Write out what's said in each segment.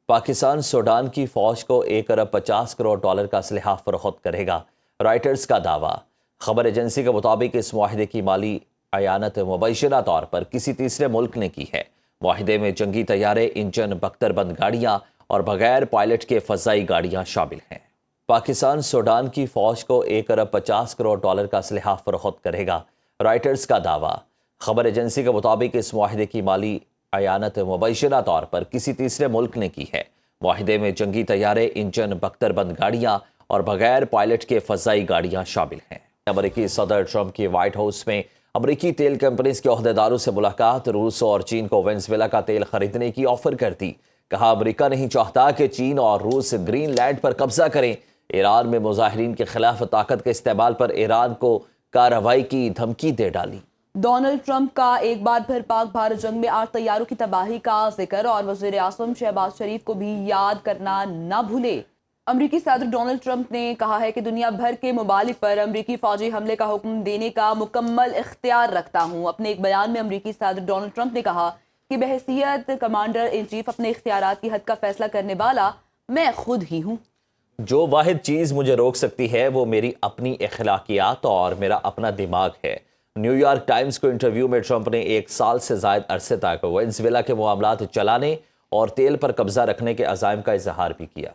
Pakistan Sudan کی فوج کو 1 ارب 50 کروڑ ڈالر کا اسلحہ فروخت کرے گا، رائٹرز کا دعویٰ۔ خبر ایجنسی کے مطابق اس معاہدے کی مالی اعانت مبینہ طور پر کسی تیسرے ملک نے کی ہے۔ معاہدے میں جنگی طیارے، انجن، بختر بند گاڑیاں اور بغیر پائلٹ کے فضائی گاڑیاں شامل ہیں۔ پاکستان سوڈان کی فوج کو 1 ارب 50 کروڑ ڈالر کا اسلحہ فروخت کرے گا، رائٹرز کا دعویٰ۔ خبر ایجنسی کے مطابق اس معاہدے کی مالی اعانت مبینہ طور پر کسی تیسرے ملک نے کی ہے۔ معاہدے میں جنگی طیارے، انجن، بختر بند گاڑیاں اور بغیر پائلٹ کے فضائی گاڑیاں شامل ہیں۔ امریکی صدر ٹرمپ کی وائٹ ہاؤس میں امریکی تیل کمپنیز کے عہدیداروں سے ملاقات۔ روس اور چین کو وینزویلا کا تیل خریدنے کی آفر کر دی۔ کہا امریکہ نہیں چاہتا کہ چین اور روس گرین لینڈ پر قبضہ کریں۔ ایران میں مظاہرین کے خلاف طاقت کے استعمال پر ایران کو کارروائی کی دھمکی دے ڈالی۔ ڈونلڈ ٹرمپ کا ایک بار پھر پاک بھارت جنگ میں 8 طیاروں کی تباہی کا ذکر اور وزیر اعظم شہباز شریف کو بھی یاد کرنا نہ بھولے۔ امریکی صدر ڈونلڈ ٹرمپ نے کہا ہے کہ دنیا بھر کے ممالک پر امریکی فوجی حملے کا حکم دینے کا مکمل اختیار رکھتا ہوں۔ اپنے ایک بیان میں امریکی صدر ڈونلڈ ٹرمپ نے کہا کہ بحیثیت کمانڈر ان چیف اپنے اختیارات کی حد کا فیصلہ کرنے والا میں خود ہی ہوں۔ جو واحد چیز مجھے روک سکتی ہے وہ میری اپنی اخلاقیات اور میرا اپنا دماغ ہے۔ نیو یارک ٹائمز کو انٹرویو میں ٹرمپ نے 1 سال سے زائد عرصے تک وینزویلا کے معاملات چلانے اور تیل پر قبضہ رکھنے کے عزائم کا اظہار بھی کیا۔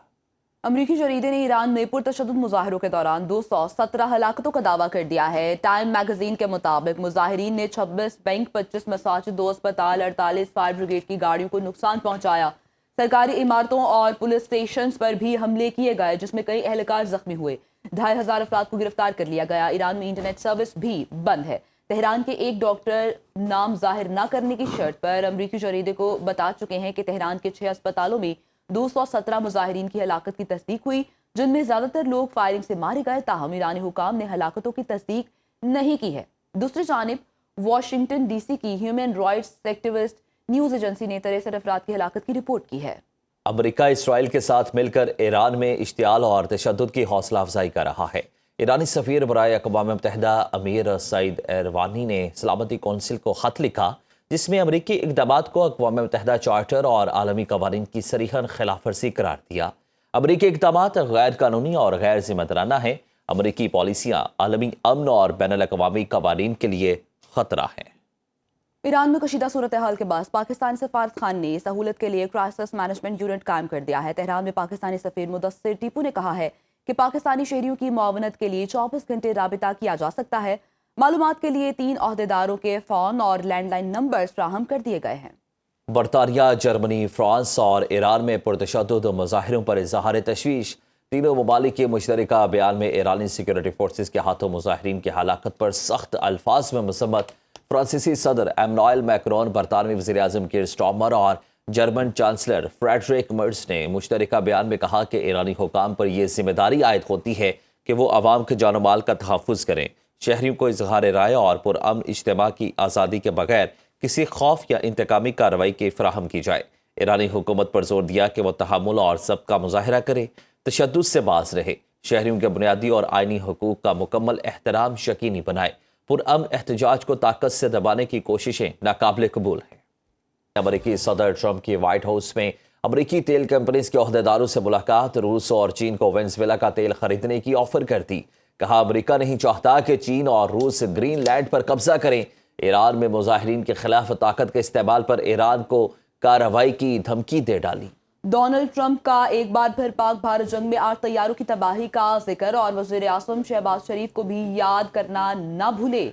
امریکی جریدے نے ایران میں پرتشدد مظاہروں کے دوران 217 ہلاکتوں کا دعویٰ کر دیا ہے۔ ٹائم میگزین کے مطابق مظاہرین نے 26 بینک، 25 مساجد، 2 اسپتال، 48 فائر بریگیڈ کی گاڑیوں کو نقصان پہنچایا۔ سرکاری عمارتوں اور پولیس اسٹیشنز پر بھی حملے کیے گئے جس میں کئی اہلکار زخمی ہوئے۔ 2500 افراد کو گرفتار کر لیا گیا۔ ایران میں انٹرنیٹ سروس بھی بند ہے۔ تہران کے ایک ڈاکٹر نام ظاہر نہ کرنے کی شرط پر امریکی جریدے کو بتا چکے ہیں کہ تہران کے 6 اسپتالوں میں 217 مظاہرین کی ہلاکت کی تصدیق ہوئی، جن میں زیادہ تر لوگ فائرنگ سے مارے گئے۔ تاہم ایرانی حکام نے ہلاکتوں کی تصدیق نہیں کی ہے۔ دوسری جانب واشنگٹن ڈی سی کی human rights activist news agency نے 63 افراد کی ہلاکت کی رپورٹ کی ہے۔ امریکہ اسرائیل کے ساتھ مل کر ایران میں اشتعال اور تشدد کی حوصلہ افزائی کر رہا ہے۔ ایرانی سفیر برائے اقوام متحدہ امیر سعید ایروانی نے سلامتی کونسل کو خط لکھا جس میں امریکی اقدامات کو اقوام متحدہ چارٹر اور عالمی قوانین کی صریحاً خلاف ورزی قرار دیا۔ امریکی اقدامات غیر قانونی اور غیر ذمہ دارانہ ہیں۔ امریکی پالیسیاں عالمی امن اور بین الاقوامی قوانین کے لیے خطرہ ہیں۔ ایران میں کشیدہ صورتحال کے بعد پاکستانی سفارت خان نے سہولت کے لیے کرائسس مینجمنٹ یونٹ قائم کر دیا ہے۔ تہران میں پاکستانی سفیر مدثر ٹیپو نے کہا ہے کہ پاکستانی شہریوں کی معاونت کے لیے 24 گھنٹے رابطہ کیا جا سکتا ہے۔ معلومات کے لیے 3 عہدیداروں کے فون اور لینڈ لائن نمبرز فراہم کر دیے گئے ہیں۔ برطانیہ، جرمنی، فرانس اور ایران میں پرتشدد مظاہروں پر اظہار تشویش۔ تینوں ممالک کے مشترکہ بیان میں ایرانی سیکورٹی فورسز کے ہاتھوں مظاہرین کی ہلاکت پر سخت الفاظ میں مذمت۔ فرانسیسی صدر ایمانوئل میکرون، برطانوی وزیر اعظم کیر سٹارمر اور جرمن چانسلر فریڈرک مرز نے مشترکہ بیان میں کہا کہ ایرانی حکام پر یہ ذمہ داری عائد ہوتی ہے کہ وہ عوام کے جان و مال کا تحفظ کریں۔ شہریوں کو اظہار رائے اور پرامن اجتماع کی آزادی کے بغیر کسی خوف یا انتقامی کارروائی کی فراہم کی جائے۔ ایرانی حکومت پر زور دیا کہ وہ تحمل اور ضبط کا مظاہرہ کرے، تشدد سے باز رہے، شہریوں کے بنیادی اور آئینی حقوق کا مکمل احترام یقینی بنائے۔ پرامن احتجاج کو طاقت سے دبانے کی کوششیں ناقابل قبول ہیں۔ امریکی صدر ٹرمپ کی وائٹ ہاؤس میں امریکی تیل کمپنیز کے عہدیداروں سے ملاقات۔ روس اور چین کو وینزویلا کا تیل خریدنے کی آفر کر دی۔ کہا امریکہ نہیں چاہتا کہ چین اور روس گرین لینڈ پر قبضہ کریں۔ ایران میں مظاہرین کے خلاف طاقت کے استعمال پر ایران کو کارروائی کی دھمکی دے ڈالی۔ ڈونلڈ ٹرمپ کا ایک بار پھر پاک بھارت جنگ میں 8 طیاروں کی تباہی کا ذکر اور وزیر اعظم شہباز شریف کو بھی یاد کرنا نہ بھولے۔